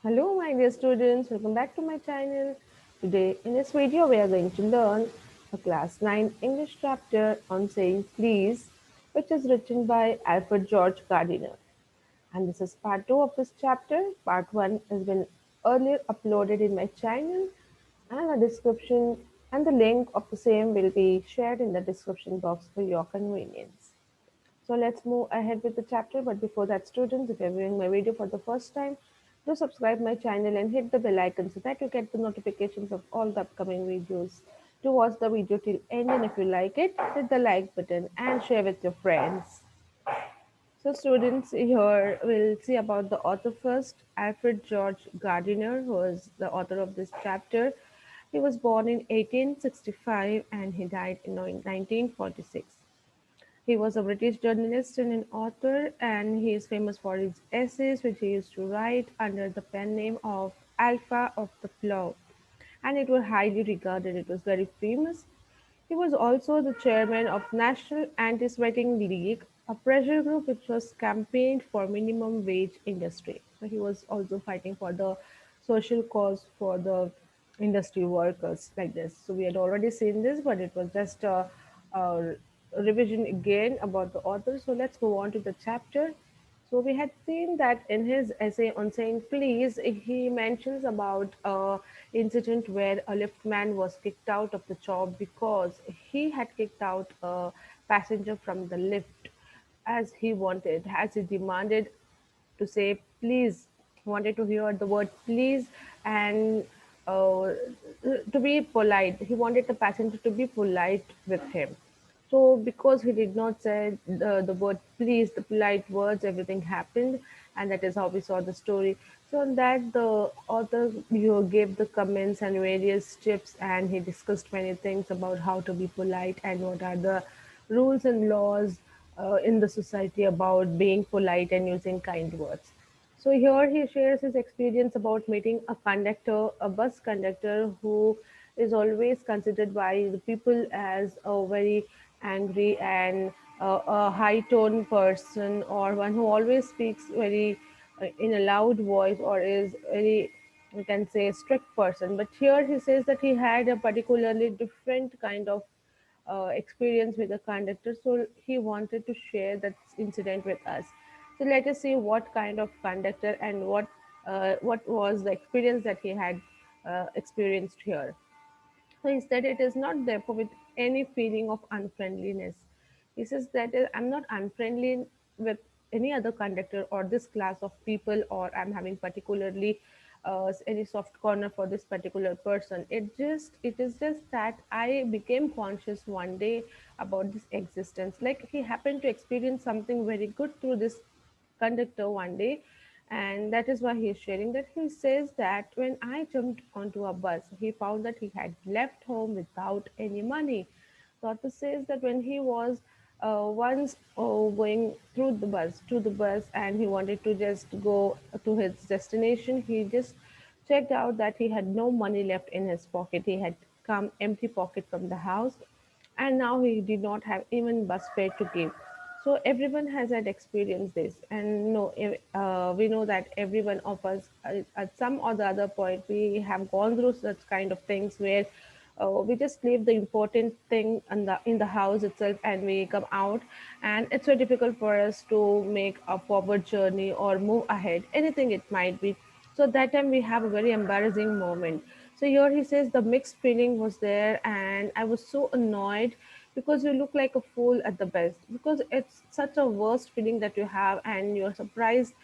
Hello my dear students, welcome back to my channel. Today in this video we are going to learn a class 9 English chapter on saying please, which is written by Alfred George Gardiner. And this is part 2 of this chapter. Part 1 has been earlier uploaded in my channel, and the description and the link of the same will be shared in the description box for your convenience. So let's move ahead with the chapter. But before that, students, if you're viewing my video for the first time, do subscribe my channel and hit the bell icon so that you get the notifications of all the upcoming videos. To watch the video till end, and if you like it, hit the like button and share with your friends. So students, here we'll see about the author first, Alfred George Gardiner, who is the author of this chapter. He was born in 1865 and he died in 1946. He was a British journalist and an author, and he is famous for his essays, which he used to write under the pen name of Alpha of the Plough. And it was highly regarded, it was very famous. He was also the chairman of National Anti-Sweating League, a pressure group which was campaigned for minimum wage industry. So he was also fighting for the social cause for the industry workers like this. So we had already seen this, but it was just a revision again about the author. So let's go on to the chapter. So we had seen that in his essay on saying please, he mentions about a incident where a liftman was kicked out of the job because he had kicked out a passenger from the lift as he demanded to say please, wanted to hear the word please, and uh, to be polite. He wanted the passenger to be polite with him. So because he did not say the word please, the polite words, everything happened, and that is how we saw the story. So on that, the author gave the comments and various tips, and he discussed many things about how to be polite and what are the rules and laws in the society about being polite and using kind words. So here he shares his experience about meeting a conductor, a bus conductor who is always considered by the people as a very angry and a high tone person, or one who always speaks very in a loud voice, or is very, you can say, strict person. But here he says that he had a particularly different kind of experience with the conductor, so he wanted to share that incident with us. So let us see what kind of conductor and what was the experience that he had experienced here. So he said it is not therefore with any feeling of unfriendliness. He says that I'm not unfriendly with any other conductor or this class of people, or I'm having particularly any soft corner for this particular person. It is just that I became conscious one day about this existence. Like he happened to experience something very good through this conductor one day, and that is why he is sharing that. He says that when I jumped onto a bus, he found that he had left home without any money. The author says that when he was once going through the bus and he wanted to just go to his destination, he just checked out that he had no money left in his pocket. He had come empty pocket from the house, and now he did not have even bus fare to give. So everyone has had experienced this, and no, we know that every one of us, at some or the other point, we have gone through such kind of things where we just leave the important thing in the house itself, and we come out, and it's so difficult for us to make a forward journey or move ahead, anything it might be. So that time we have a very embarrassing moment. So here he says the mixed feeling was there, and I was so annoyed because you look like a fool at the best, because it's such a worst feeling that you have, and you're surprised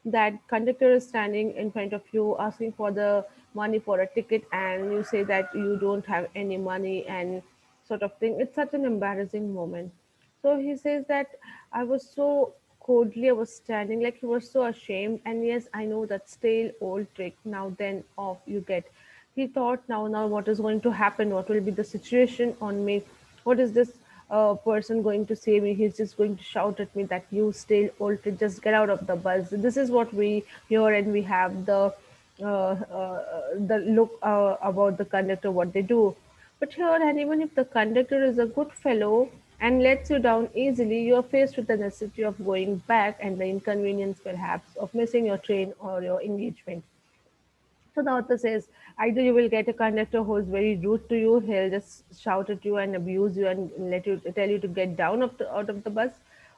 that conductor is standing in front of you asking for the money for a ticket, and you say that you don't have any money and sort of thing. It's such an embarrassing moment. So he says that I was so coldly, I was standing like he was so ashamed. And yes, I know that stale old trick, now then off you get. He thought, now what is going to happen? What will be the situation on me? What is this person going to say me? He's just going to shout at me that you stale old trick, just get out of the bus. This is what we hear, and we have the look about the conductor, what they do. But here, and even if the conductor is a good fellow and lets you down easily, you are faced with the necessity of going back and the inconvenience perhaps of missing your train or your engagement. So the author says either you will get a conductor who is very rude to you, he'll just shout at you and abuse you and let you tell you to get down out of the bus.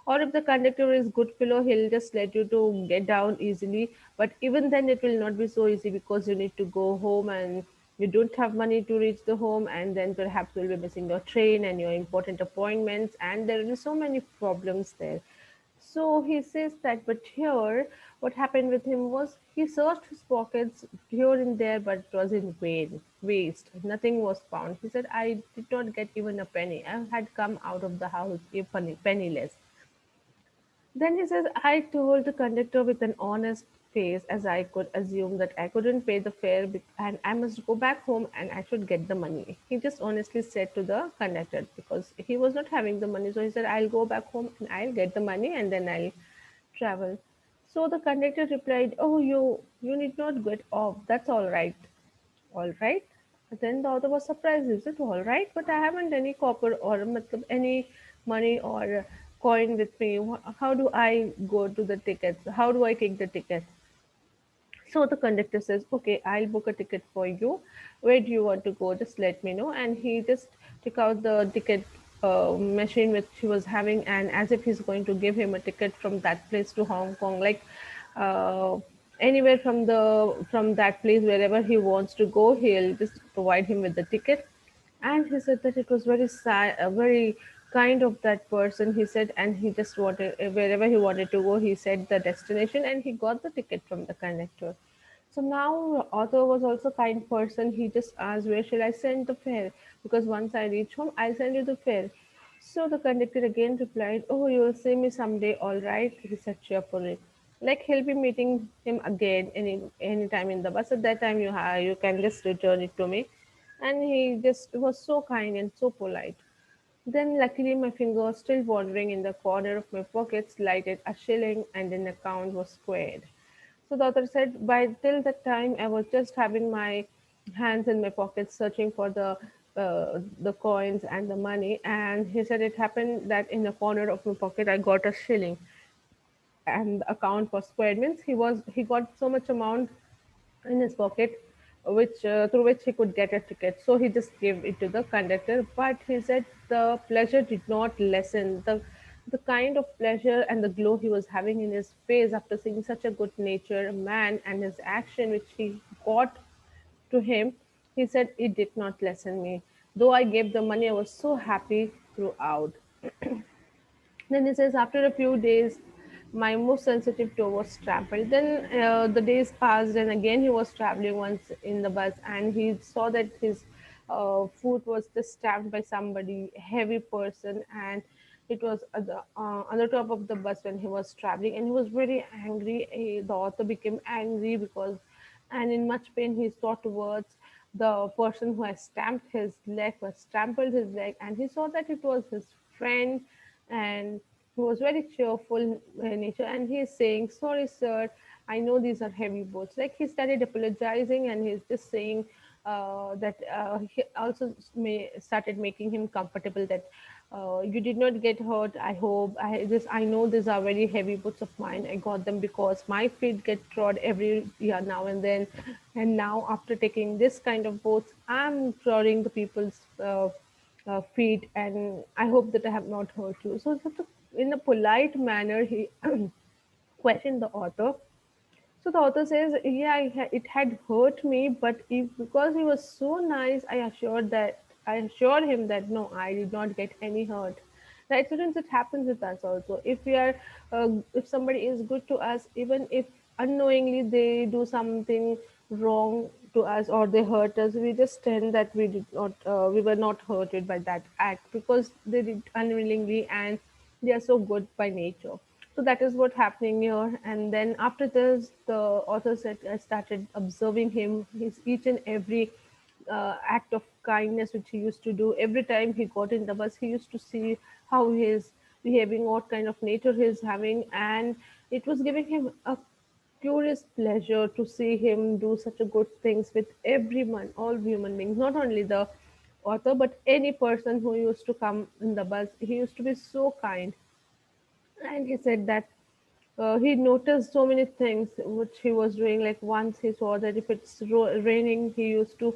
Or if the conductor is good fellow, he'll just let you to get down easily. But even then, it will not be so easy because you need to go home and you don't have money to reach the home, and then perhaps you'll be missing your train and your important appointments, and there will be so many problems there. So he says that, but here, what happened with him was he searched his pockets here and there, but it was in vain, waste. Nothing was found. He said, I did not get even a penny. I had come out of the house penniless. Then he says, I told the conductor with an honest face, as I could assume that I couldn't pay the fare and I must go back home and I should get the money. He just honestly said to the conductor because he was not having the money. So he said, I'll go back home and I'll get the money and then I'll travel. So the conductor replied, oh, you need not get off. That's all right. All right. Then the author was surprised. Is it all right? But I haven't any copper or any money or coin with me. How do I go to the tickets? How do I take the ticket? So the conductor says, okay, I'll book a ticket for you. Where do you want to go? Just let me know. And he just took out the ticket machine which he was having, and as if he's going to give him a ticket from that place to Hong Kong, like uh, anywhere from that place, wherever he wants to go, he'll just provide him with the ticket. And he said that it was very kind of that person, he said, and he just wanted wherever he wanted to go, he said the destination and he got the ticket from the conductor. So now author was also kind person. He just asked, where shall I send the fare? Because once I reach home, I'll send you the fare. So the conductor again replied, oh, you'll see me someday, all right, he said cheerfully. Like he'll be meeting him again any time in the bus. At that time, you can just return it to me. And he just was so kind and so polite. Then, luckily, my finger, still wandering in the corner of my pockets, lighted a shilling and an account was squared. So the author said, by till that time, I was just having my hands in my pockets searching for the coins and the money. And he said it happened that in the corner of my pocket, I got a shilling, and the account was squared. Means he got so much amount in his pocket, which through which he could get a ticket. So he just gave it to the conductor. But he said the pleasure did not lessen. The kind of pleasure and the glow he was having in his face after seeing such a good natured man and his action which he got to him, he said it did not lessen me. Though I gave the money, I was so happy throughout. Then he says, after a few days, my most sensitive toe was trampled. Then the days passed, and again he was traveling once in the bus, and he saw that his foot was just stabbed by somebody, heavy person, and it was on the top of the bus when he was traveling, and he was very angry. The author became angry because, and in much pain, he saw towards the person who has stamped his leg, who has trampled his leg, and he saw that it was his friend, and he was very cheerful in nature. And he is saying, "Sorry, sir, I know these are heavy boats." Like he started apologizing, and he's just saying that he also started making him comfortable that you did not get hurt. I hope I know these are very heavy boots of mine. I got them because my feet get trod every year now and then, and now after taking this kind of boats, I'm trodding the people's feet, and I hope that I have not hurt you. So, in a polite manner, he questioned the author. So the author says, yeah, it had hurt me, but because he was so nice, I assured him that no, I did not get any hurt. Right, students, it happens with us also. If somebody is good to us, even if unknowingly they do something wrong to us or they hurt us, we just tend that we were not hurted by that act because they did unwillingly and they are so good by nature. So that is what happening here. And then after this, the author said I started observing him, his each and every act of kindness which he used to do. Every time he got in the bus, he used to see how he is behaving, what kind of nature he is having, and it was giving him a curious pleasure to see him do such a good things with everyone, all human beings, not only the author, but any person who used to come in the bus. He used to be so kind, and he said that he noticed so many things which he was doing. Like once he saw that if it's raining, he used to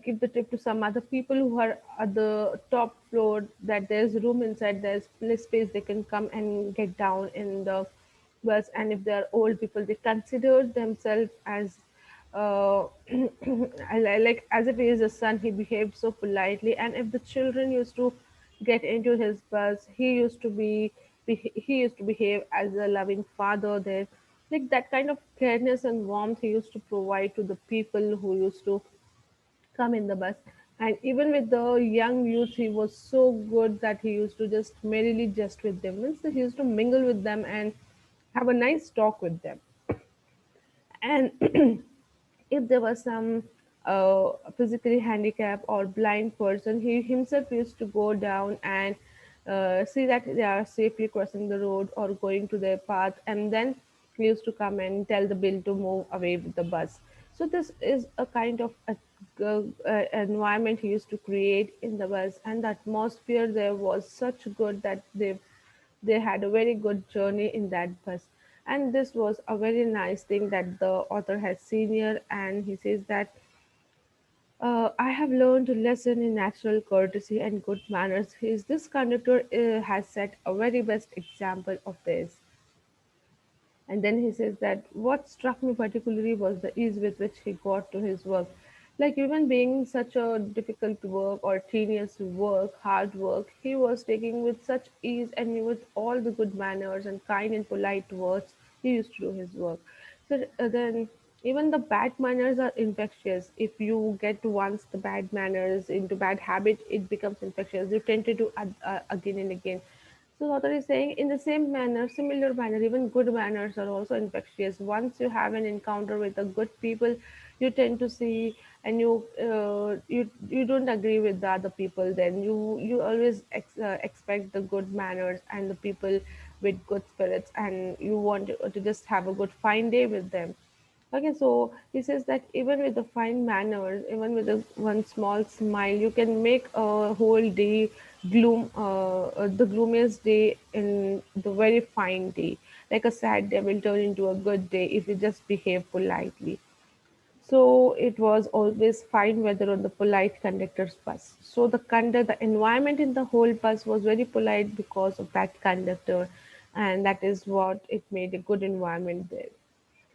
give the tip to some other people who are at the top floor that there's room inside, there's space, they can come and get down in the bus. And if they are old people, they consider themselves as like as if he is a son, he behaved so politely. And if the children used to get into his bus, he used to behave as a loving father there. Like that kind of careness and warmth he used to provide to the people who used to come in the bus. And even with the young youth, he was so good that he used to just merrily jest with them. Means that he used to mingle with them and have a nice talk with them. And if there was some physically handicapped or blind person, he himself used to go down and see that they are safely crossing the road or going to their path, and then he used to come and tell the bill to move away with the bus. So this is a kind of environment he used to create in the bus, and the atmosphere there was such good that they had a very good journey in that bus. And this was a very nice thing that the author has seen here. And he says that I have learned a lesson in natural courtesy and good manners. This conductor has set a very best example of this. And then he says that what struck me particularly was the ease with which he got to his work. Like even being such a difficult work or tedious work, hard work, he was taking with such ease and with all the good manners and kind and polite words, he used to do his work. So then even the bad manners are infectious. If you get once the bad manners into bad habit, it becomes infectious. You tend to do again and again. So the author is saying, in the same manner, similar manner, even good manners are also infectious. Once you have an encounter with the good people, you tend to see, and you don't agree with the other people. Then you always expect the good manners and the people with good spirits, and you want to just have a good fine day with them. Okay, so he says that even with the fine manners, even with a one small smile, you can make a whole day the gloomiest day in the very fine day. Like a sad day will turn into a good day if you just behave politely. So it was always fine weather on the polite conductor's bus. So the environment in the whole bus was very polite because of that conductor, and that is what it made a good environment there.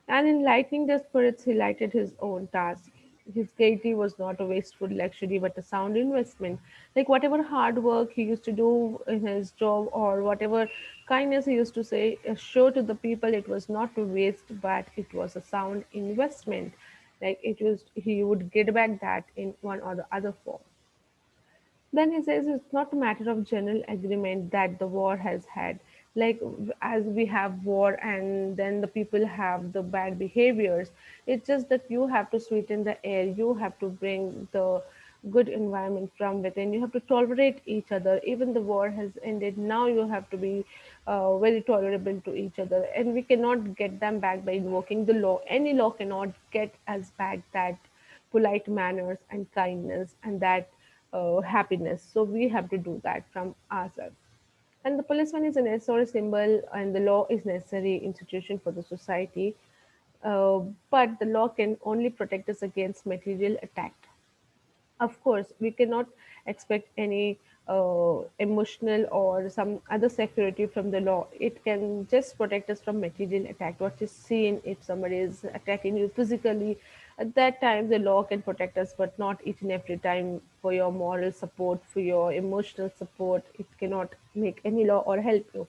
And in lightening their spirits, he lighted his own task. His gaiety was not a wasteful luxury, but a sound investment. Like whatever hard work he used to do in his job, or whatever kindness he used to show to the people, it was not to waste, but it was a sound investment. Like he would get back that in one or the other form. Then he says it's not a matter of general agreement that the war has had. Like as we have war and then the people have the bad behaviors, it's just that you have to sweeten the air, you have to bring the good environment from within, you have to tolerate each other. Even the war has ended, now you have to be very tolerable to each other, and we cannot get them back by invoking the law. Any law cannot get us back that polite manners and kindness and that happiness. So we have to do that from ourselves. And the policeman is a necessary symbol, and the law is necessary institution for the society. But the law can only protect us against material attack. Of course, we cannot expect any emotional or some other security from the law. It can just protect us from material attack. What is seen if somebody is attacking you physically, at that time the law can protect us, but not each and every time for your moral support, for your emotional support. It cannot make any law or help you.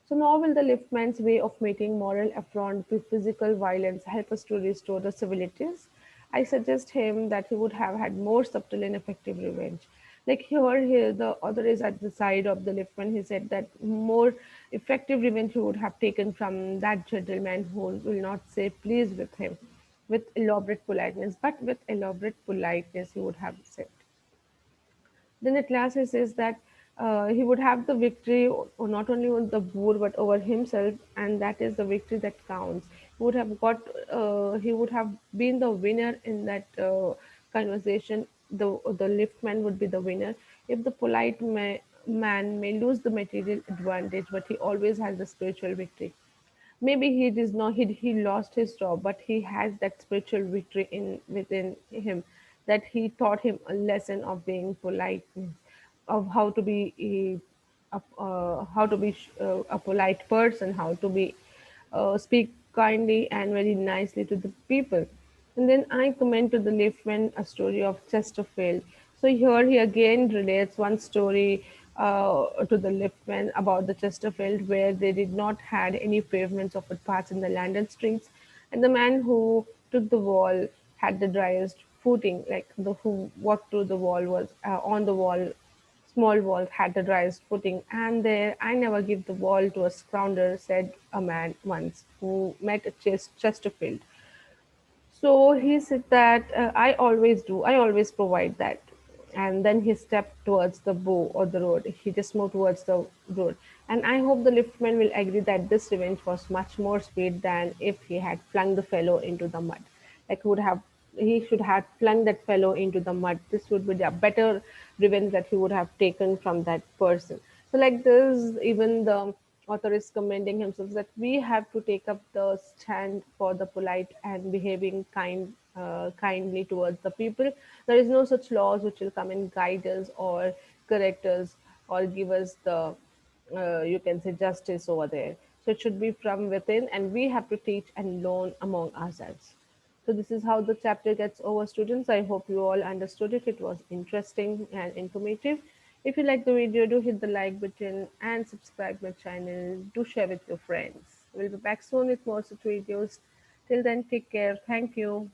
So nor will the liftman's way of meeting moral affront with physical violence help us to restore the civilities. I suggest him that he would have had more subtle and effective revenge. Like here, the other is at the side of the liftman. He said that more effective revenge he would have taken from that gentleman who will not say please with him, with elaborate politeness, but with elaborate politeness he would have said. Then at last he says that he would have the victory not only on the board but over himself, and that is the victory that counts. He would have been the winner in that conversation. The liftman would be the winner. If the man may lose the material advantage, but he always has the spiritual victory. maybe he does not he lost his job, but he has that spiritual victory in within him, that he taught him a lesson of being polite, of how to be a polite person, how to be speak kindly and very nicely to the people. And then I comment to the liftman a story of Chesterfield. So here he again relates one story to the liftman about the Chesterfield, where they did not had any pavements or footpaths in the London streets, and the man who took the wall had the driest footing, like the who walked through the wall was on the wall. Small walls had the driest footing, and there I never give the wall to a scoundrel, said a man once who met a Chesterfield. So he said that I always do, I always provide that. And then he stepped towards the bow or the road. He just moved towards the road. And I hope the liftman will agree that this revenge was much more sweet than if he had flung the fellow into the mud. Like would have he should have flung that fellow into the mud. This would be a better revenge that he would have taken from that person. So like this, even the author is commending himself that we have to take up the stand for the polite and behaving kindly towards the people. There is no such laws which will come and guide us or correct us or give us the you can say justice over there. So it should be from within, and we have to teach and learn among ourselves. So this is how the chapter gets over, students. I hope you all understood it. It was interesting and informative. If you like the video, do hit the like button and subscribe my channel. Do share with your friends. We'll be back soon with more such videos. Till then, take care. Thank you.